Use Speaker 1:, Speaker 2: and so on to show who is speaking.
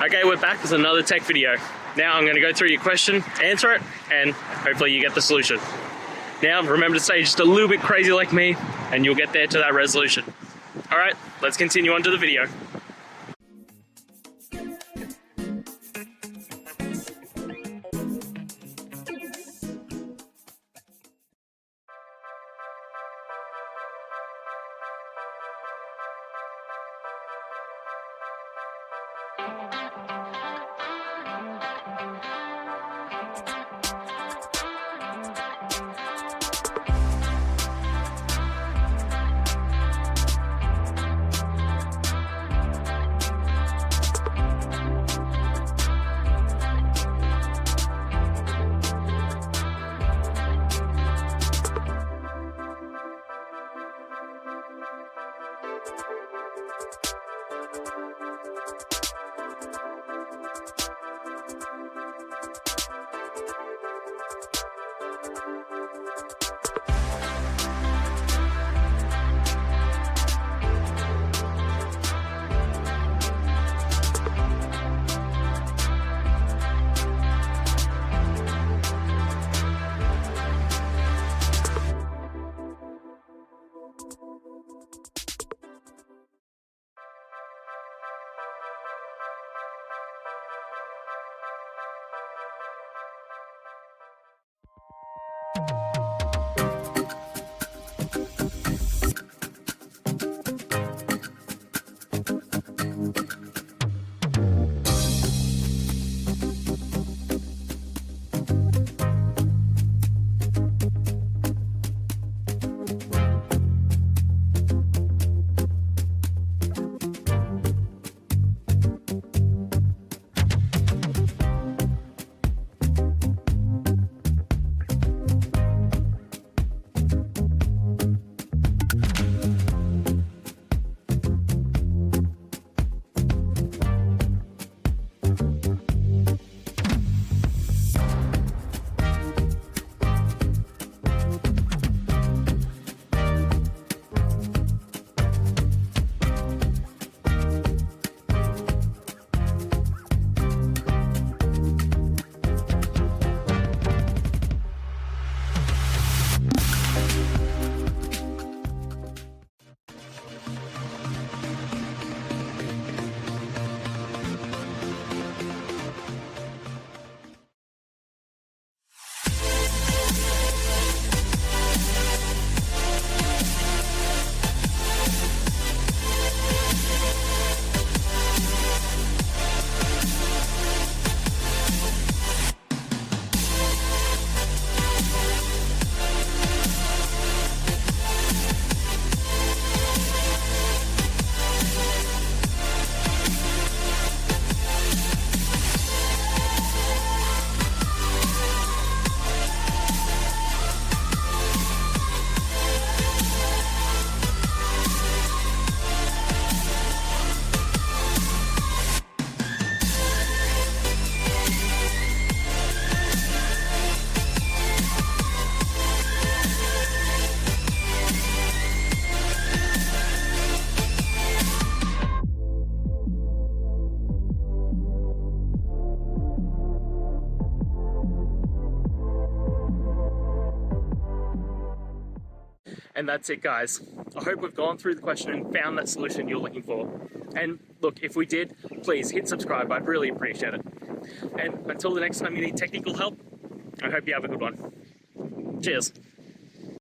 Speaker 1: Okay, we're back with another tech video. Now I'm going to go through your question, answer it, and hopefully you get the solution. Now remember to stay just a little bit crazy like me, and you'll get there to that resolution. Alright, let's continue on to the video. And that's it, guys. I hope we've gone through the question and found that solution you're looking for. And look, if we did, please hit subscribe. I'd really appreciate it. And until the next time you need technical help, I hope you have a good one. Cheers.